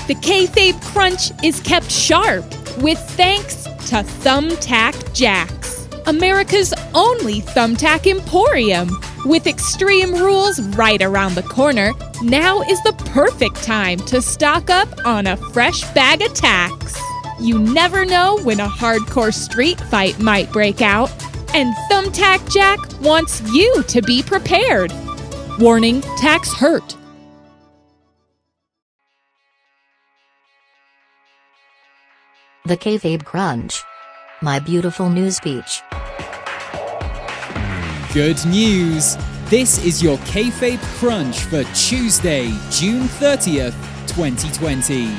The Kayfabe Crunch is kept sharp with thanks to Thumbtack Jacks, America's only thumbtack emporium. With extreme rules right around the corner, now is the perfect time to stock up on a fresh bag of tacks. You never know when a hardcore street fight might break out, and Thumbtack Jack wants you to be prepared. Warning, tacks hurt. The Kayfabe Crunch. My beautiful news speech. Good news! This is your Kayfabe Crunch for Tuesday, June 30th, 2020.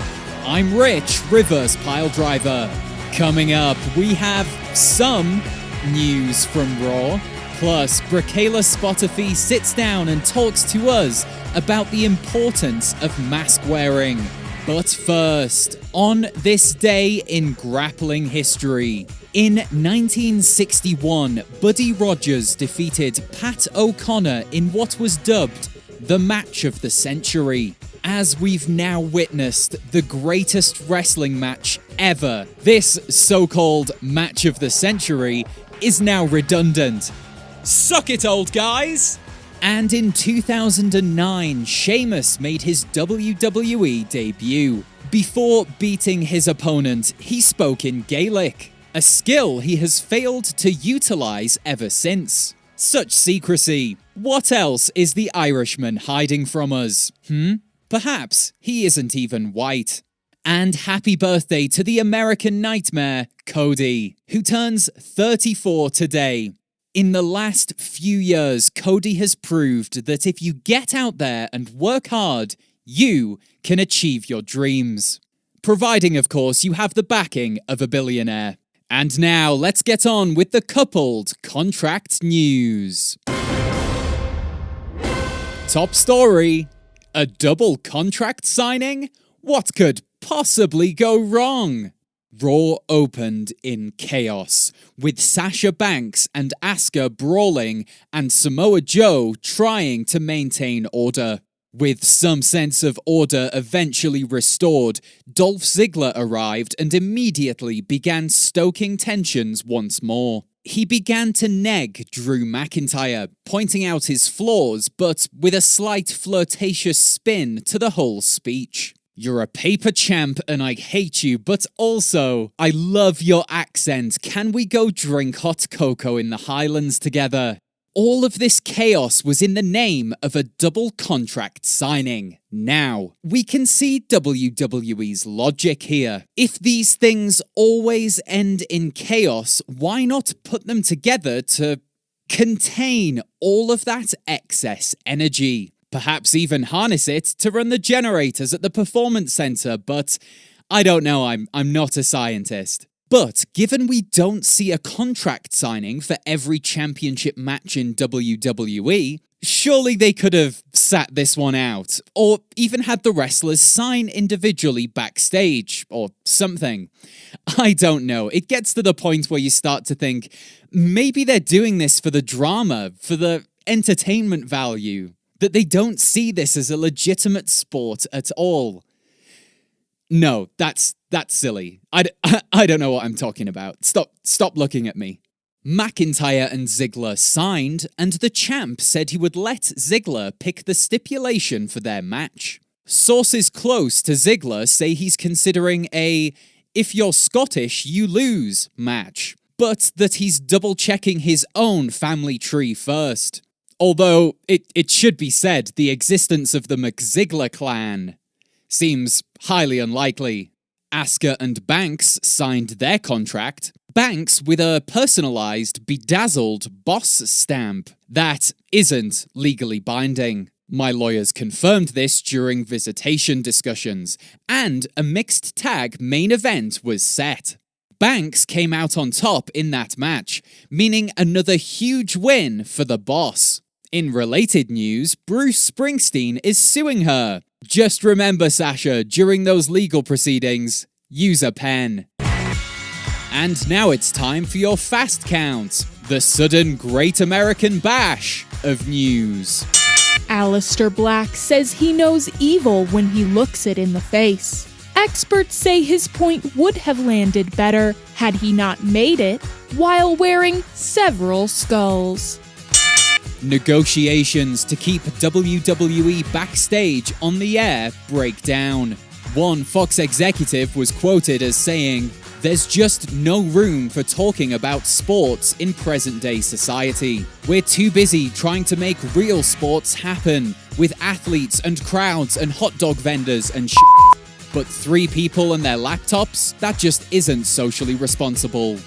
I'm Rich, Reverse Pile Driver. Coming up, we have some news from RAW, plus Bricayla Spotifee sits down and talks to us about the importance of mask wearing. But first, on this day in grappling history, in 1961, Buddy Rogers defeated Pat O'Connor in what was dubbed the match of the century. As we've now witnessed the greatest wrestling match ever, this so-called match of the century is now redundant. Suck it, old guys! And in 2009, Sheamus made his WWE debut. Before beating his opponent, he spoke in Gaelic, a skill he has failed to utilize ever since. Such secrecy. What else is the Irishman hiding from us? Perhaps he isn't even white. And happy birthday to the American Nightmare, Cody, who turns 34 today. In the last few years, Cody has proved that if you get out there and work hard, you can achieve your dreams. Providing, of course, you have the backing of a billionaire. And now, let's get on with the coupled contract news. Top story. A double contract signing? What could possibly go wrong? Raw opened in chaos, with Sasha Banks and Asuka brawling and Samoa Joe trying to maintain order. With some sense of order eventually restored, Dolph Ziggler arrived and immediately began stoking tensions once more. He began to neg Drew McIntyre, pointing out his flaws, but with a slight flirtatious spin to the whole speech. You're a paper champ and I hate you, but also, I love your accent. Can we go drink hot cocoa in the Highlands together? All of this chaos was in the name of a double contract signing. Now, we can see WWE's logic here. If these things always end in chaos, why not put them together to contain all of that excess energy? Perhaps even harness it to run the generators at the Performance Center, but I don't know, I'm not a scientist. But given we don't see a contract signing for every championship match in WWE, surely they could have sat this one out, or even had the wrestlers sign individually backstage, or something. I don't know, it gets to the point where you start to think, maybe they're doing this for the drama, for the entertainment value. That they don't see this as a legitimate sport at all. No, that's silly. I don't know what I'm talking about. Stop looking at me. McIntyre and Ziggler signed, and the champ said he would let Ziggler pick the stipulation for their match. Sources close to Ziggler say he's considering a "if you're Scottish, you lose" match, but that he's double-checking his own family tree first. Although, it should be said, the existence of the McZiggler clan seems highly unlikely. Asuka and Banks signed their contract, Banks with a personalized, bedazzled boss stamp that isn't legally binding. My lawyers confirmed this during visitation discussions, and a mixed tag main event was set. Banks came out on top in that match, meaning another huge win for the boss. In related news, Bruce Springsteen is suing her. Just remember, Sasha, during those legal proceedings, use a pen. And now it's time for your fast count, the sudden Great American Bash of news. Aleister Black says he knows evil when he looks it in the face. Experts say his point would have landed better had he not made it while wearing several skulls. Negotiations to keep WWE backstage on the air break down. One Fox executive was quoted as saying, "There's just no room for talking about sports in present-day society. We're too busy trying to make real sports happen with athletes and crowds and hot dog vendors and shit. But 3 people and their laptops? That just isn't socially responsible."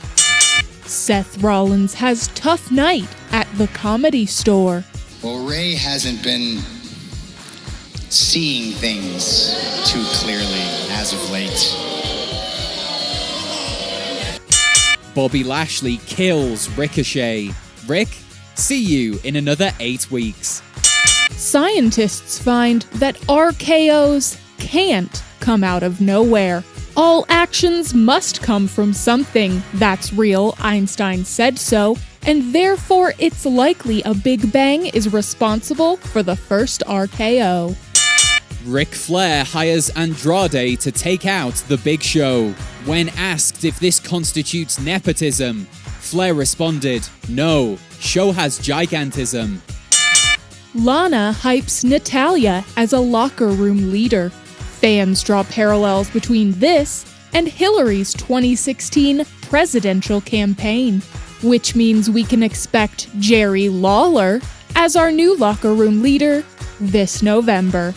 Seth Rollins has tough night at the Comedy Store. Well, Ray hasn't been seeing things too clearly as of late. Bobby Lashley kills Ricochet. Rick, see you in another 8 weeks. Scientists find that RKOs can't come out of nowhere. All actions must come from something. That's real, Einstein said so, and therefore it's likely a Big Bang is responsible for the first RKO. Ric Flair hires Andrade to take out The Big Show. When asked if this constitutes nepotism, Flair responded, "No, show has gigantism." Lana hypes Natalya as a locker room leader. Fans draw parallels between this and Hillary's 2016 presidential campaign, which means we can expect Jerry Lawler as our new locker room leader this November.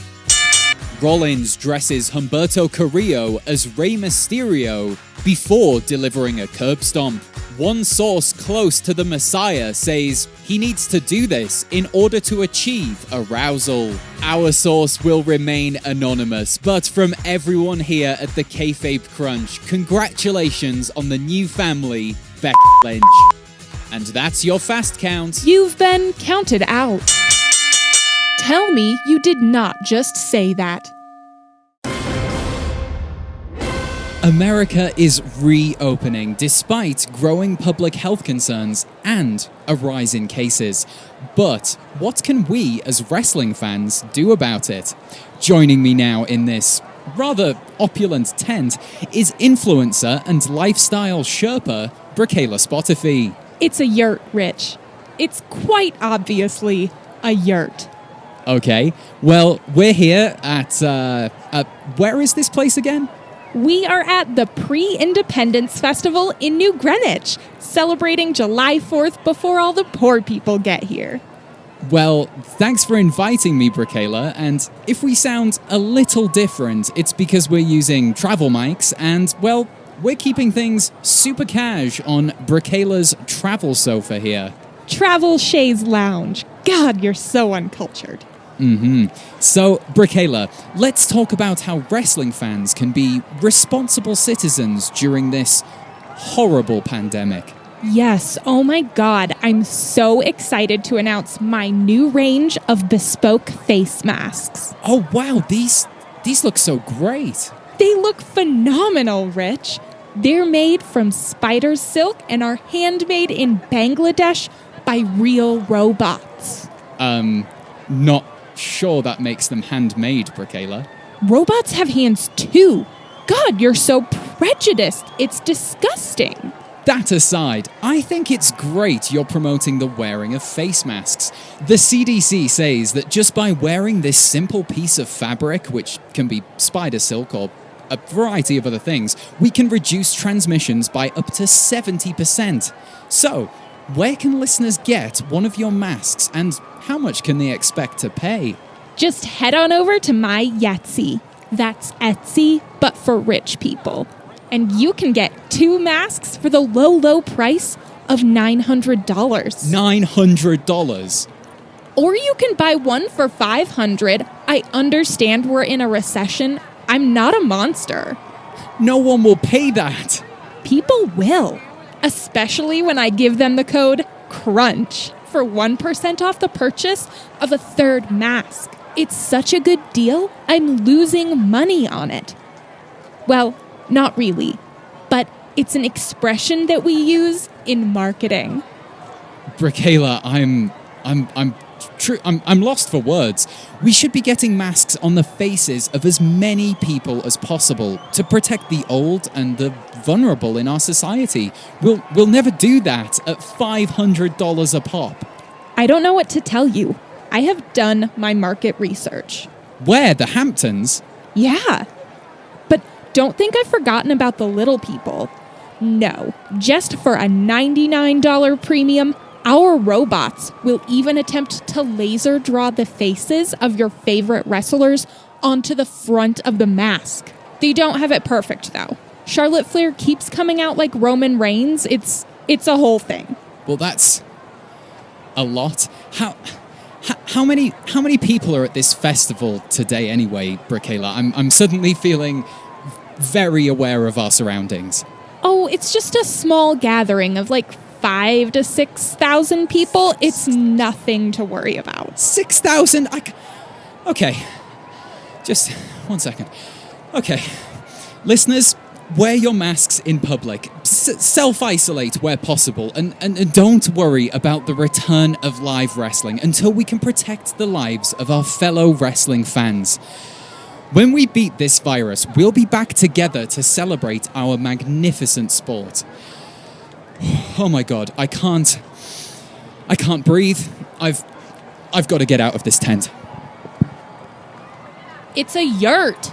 Rollins dresses Humberto Carrillo as Rey Mysterio before delivering a curb stomp. One source close to the Messiah says he needs to do this in order to achieve arousal. Our source will remain anonymous, but from everyone here at the Kayfabe Crunch, congratulations on the new family, Becky Lynch. And that's your fast count. You've been counted out. Tell me you did not just say that. America is reopening despite growing public health concerns and a rise in cases. But what can we as wrestling fans do about it? Joining me now in this rather opulent tent is influencer and lifestyle Sherpa, Bricayla Spotifee. It's a yurt, Rich. It's quite obviously a yurt. Okay, well, we're here at, where is this place again? We are at the Pre-Independence Festival in New Greenwich, celebrating July 4th before all the poor people get here. Well, thanks for inviting me, Bricayla, and if we sound a little different, it's because we're using travel mics and, well, we're keeping things super cash on Bricayla's travel sofa here. Travel Chaise Lounge. God, you're so uncultured. So, Bricayla, let's talk about how wrestling fans can be responsible citizens during this horrible pandemic. Yes, oh my God, I'm so excited to announce my new range of bespoke face masks. Oh wow, these look so great. They look phenomenal, Rich. They're made from spider silk and are handmade in Bangladesh by real robots. Not sure that makes them handmade, Bricayla. Robots have hands too. God, you're so prejudiced. It's disgusting. That aside, I think it's great you're promoting the wearing of face masks. The CDC says that just by wearing this simple piece of fabric, which can be spider silk or a variety of other things, we can reduce transmissions by up to 70%. So, where can listeners get one of your masks and how much can they expect to pay? Just head on over to my Etsy. That's Etsy, but for rich people. And you can get 2 masks for the low price of $900. $900? Or you can buy one for $500. I understand we're in a recession. I'm not a monster. No one will pay that. People will. Especially when I give them the code CRUNCH for 1% off the purchase of a 3rd mask. It's such a good deal, I'm losing money on it. Well, not really, but it's an expression that we use in marketing. Bricayla, I'm True, I'm lost for words. We should be getting masks on the faces of as many people as possible to protect the old and the vulnerable in our society. We'll never do that at $500 a pop. I don't know what to tell you. I have done my market research. Where? The Hamptons? Yeah. But don't think I've forgotten about the little people. No, just for a $99 premium, our robots will even attempt to laser draw the faces of your favorite wrestlers onto the front of the mask. They don't have it perfect, though. Charlotte Flair keeps coming out like Roman Reigns. It's a whole thing. Well, that's a lot. How many people are at this festival today anyway, Bricayla? I'm suddenly feeling very aware of our surroundings. Oh, it's just a small gathering of like 5,000 to 6,000 people. It's nothing to worry about. 6,000? Okay. Just 1 second. Okay. Listeners, wear your masks in public. Self-isolate where possible. And don't worry about the return of live wrestling until we can protect the lives of our fellow wrestling fans. When we beat this virus, we'll be back together to celebrate our magnificent sport. Oh my God, I can't breathe. I've got to get out of this tent. It's a yurt.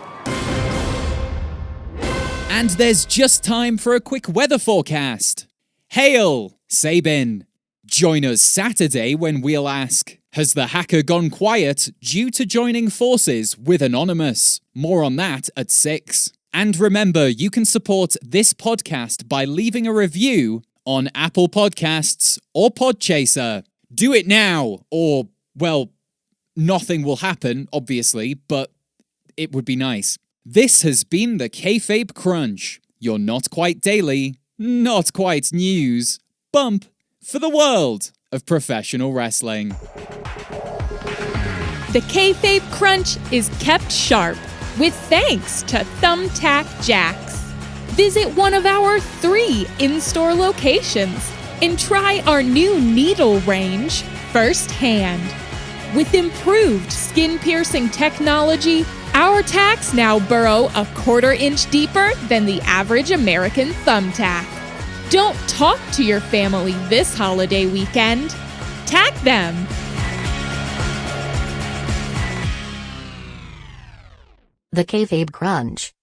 And there's just time for a quick weather forecast. Hail, Sabin. Join us Saturday when we'll ask, has the hacker gone quiet due to joining forces with Anonymous? More on that at 6. And remember, you can support this podcast by leaving a review on Apple Podcasts or Podchaser. Do it now, or, well, nothing will happen, obviously, but it would be nice. This has been the Kayfabe Crunch, your not quite daily, not quite news bump for the world of professional wrestling. The Kayfabe Crunch is kept sharp with thanks to Thumbtack Jacks. Visit one of our 3 in-store locations and try our new needle range firsthand. With improved skin-piercing technology, our tacks now burrow a 1/4 inch deeper than the average American thumbtack. Don't talk to your family this holiday weekend. Tack them! The Kayfabe Crunch.